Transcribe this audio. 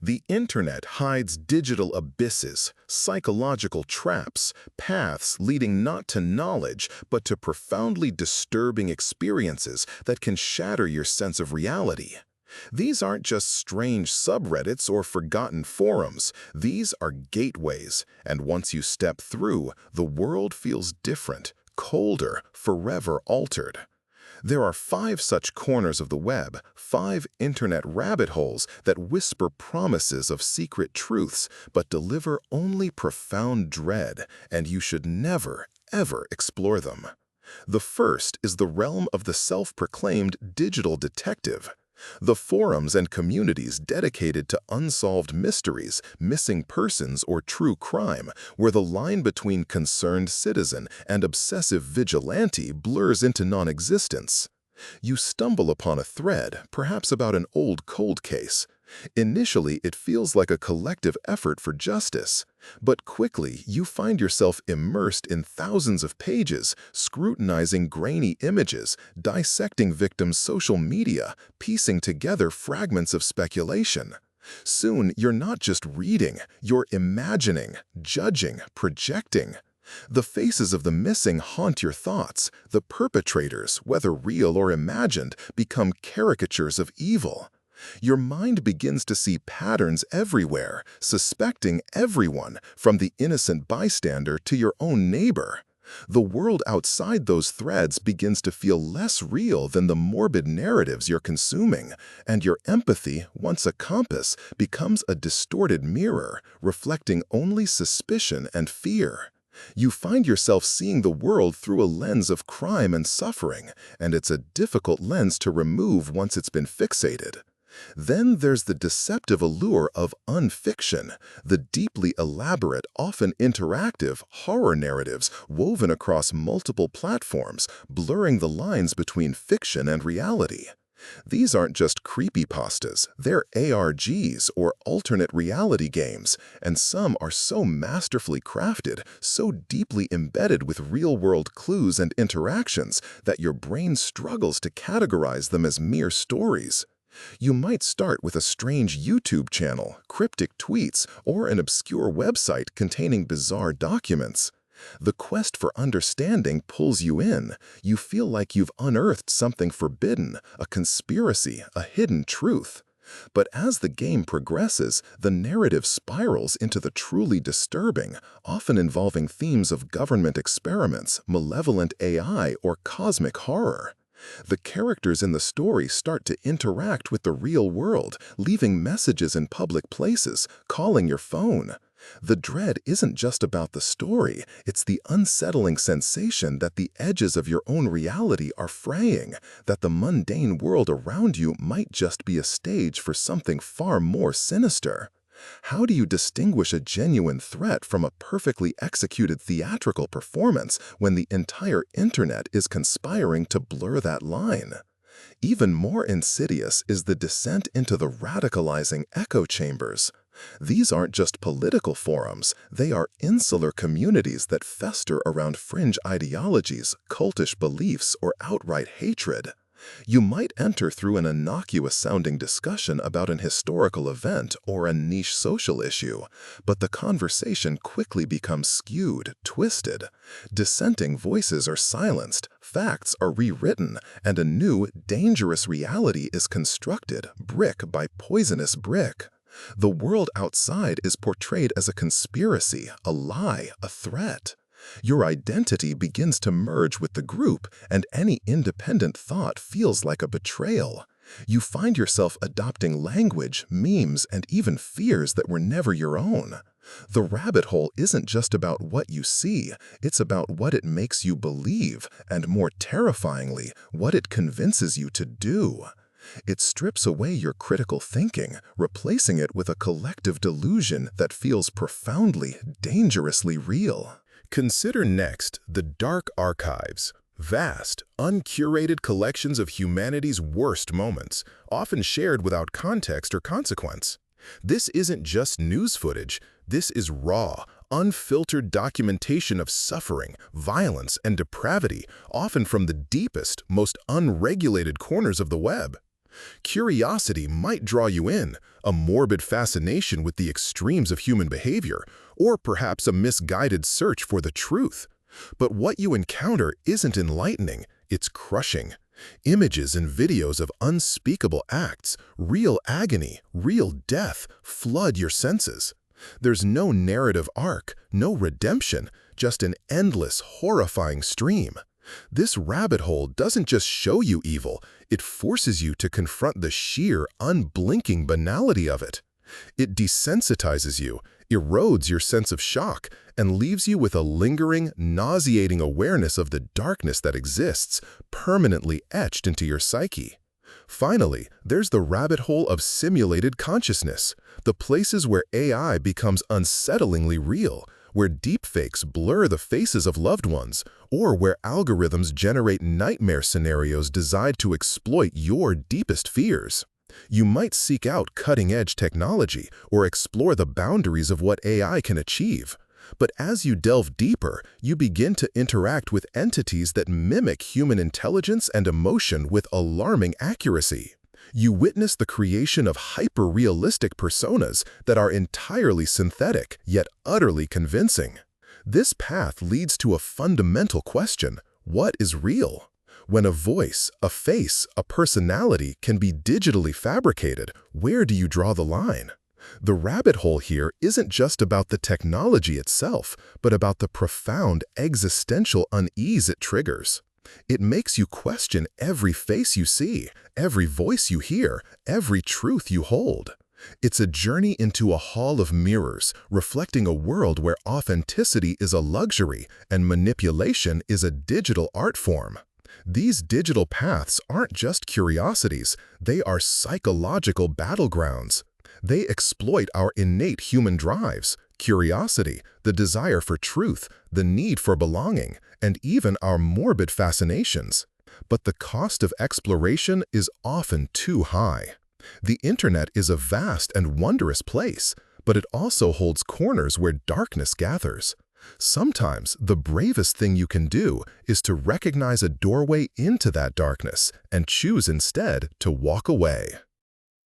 The internet hides digital abysses, psychological traps, paths leading not to knowledge but to profoundly disturbing experiences that can shatter your sense of reality. These aren't just strange subreddits or forgotten forums. These are gateways, and once you step through, the world feels different, colder, forever altered. There are 5 such corners of the web, 5 internet rabbit holes that whisper promises of secret truths but deliver only profound dread, and you should never, ever explore them. The first is the realm of the self-proclaimed digital detective. The forums and communities dedicated to unsolved mysteries, missing persons, or true crime, where the line between concerned citizen and obsessive vigilante blurs into non-existence. You stumble upon a thread, perhaps about an old cold case. Initially, it feels like a collective effort for justice, but quickly you find yourself immersed in thousands of pages, scrutinizing grainy images, dissecting victims' social media, piecing together fragments of speculation. Soon, you're not just reading, you're imagining, judging, projecting. The faces of the missing haunt your thoughts. The perpetrators, whether real or imagined, become caricatures of evil. Your mind begins to see patterns everywhere, suspecting everyone, from the innocent bystander to your own neighbor. The world outside those threads begins to feel less real than the morbid narratives you're consuming, and your empathy, once a compass, becomes a distorted mirror, reflecting only suspicion and fear. You find yourself seeing the world through a lens of crime and suffering, and it's a difficult lens to remove once it's been fixated. Then there's the deceptive allure of unfiction, the deeply elaborate, often interactive, horror narratives woven across multiple platforms, blurring the lines between fiction and reality. These aren't just creepypastas, they're ARGs, or alternate reality games, and some are so masterfully crafted, so deeply embedded with real-world clues and interactions that your brain struggles to categorize them as mere stories. You might start with a strange YouTube channel, cryptic tweets, or an obscure website containing bizarre documents. The quest for understanding pulls you in. You feel like you've unearthed something forbidden, a conspiracy, a hidden truth. But as the game progresses, the narrative spirals into the truly disturbing, often involving themes of government experiments, malevolent AI, or cosmic horror. The characters in the story start to interact with the real world, leaving messages in public places, calling your phone. The dread isn't just about the story, it's the unsettling sensation that the edges of your own reality are fraying, that the mundane world around you might just be a stage for something far more sinister. How do you distinguish a genuine threat from a perfectly executed theatrical performance when the entire internet is conspiring to blur that line? Even more insidious is the descent into the radicalizing echo chambers. These aren't just political forums, they are insular communities that fester around fringe ideologies, cultish beliefs, or outright hatred. You might enter through an innocuous-sounding discussion about an historical event or a niche social issue, but the conversation quickly becomes skewed, twisted. Dissenting voices are silenced, facts are rewritten, and a new, dangerous reality is constructed, brick by poisonous brick. The world outside is portrayed as a conspiracy, a lie, a threat. Your identity begins to merge with the group, and any independent thought feels like a betrayal. You find yourself adopting language, memes, and even fears that were never your own. The rabbit hole isn't just about what you see, it's about what it makes you believe, and more terrifyingly, what it convinces you to do. It strips away your critical thinking, replacing it with a collective delusion that feels profoundly, dangerously real. Consider next the dark archives, vast, uncurated collections of humanity's worst moments, often shared without context or consequence. This isn't just news footage, this is raw, unfiltered documentation of suffering, violence, and depravity, often from the deepest, most unregulated corners of the web. Curiosity might draw you in, a morbid fascination with the extremes of human behavior, or perhaps a misguided search for the truth. But what you encounter isn't enlightening, it's crushing. Images and videos of unspeakable acts, real agony, real death, flood your senses. There's no narrative arc, no redemption, just an endless, horrifying stream. This rabbit hole doesn't just show you evil, it forces you to confront the sheer, unblinking banality of it. It desensitizes you, erodes your sense of shock, and leaves you with a lingering, nauseating awareness of the darkness that exists, permanently etched into your psyche. Finally, there's the rabbit hole of simulated consciousness, the places where AI becomes unsettlingly real, where deepfakes blur the faces of loved ones, or where algorithms generate nightmare scenarios designed to exploit your deepest fears. You might seek out cutting-edge technology or explore the boundaries of what AI can achieve. But as you delve deeper, you begin to interact with entities that mimic human intelligence and emotion with alarming accuracy. You witness the creation of hyper-realistic personas that are entirely synthetic, yet utterly convincing. This path leads to a fundamental question: what is real? When a voice, a face, a personality can be digitally fabricated, where do you draw the line? The rabbit hole here isn't just about the technology itself, but about the profound existential unease it triggers. It makes you question every face you see, every voice you hear, every truth you hold. It's a journey into a hall of mirrors, reflecting a world where authenticity is a luxury and manipulation is a digital art form. These digital paths aren't just curiosities, they are psychological battlegrounds. They exploit our innate human drives, curiosity, the desire for truth, the need for belonging, and even our morbid fascinations. But the cost of exploration is often too high. The internet is a vast and wondrous place, but it also holds corners where darkness gathers. Sometimes the bravest thing you can do is to recognize a doorway into that darkness and choose instead to walk away.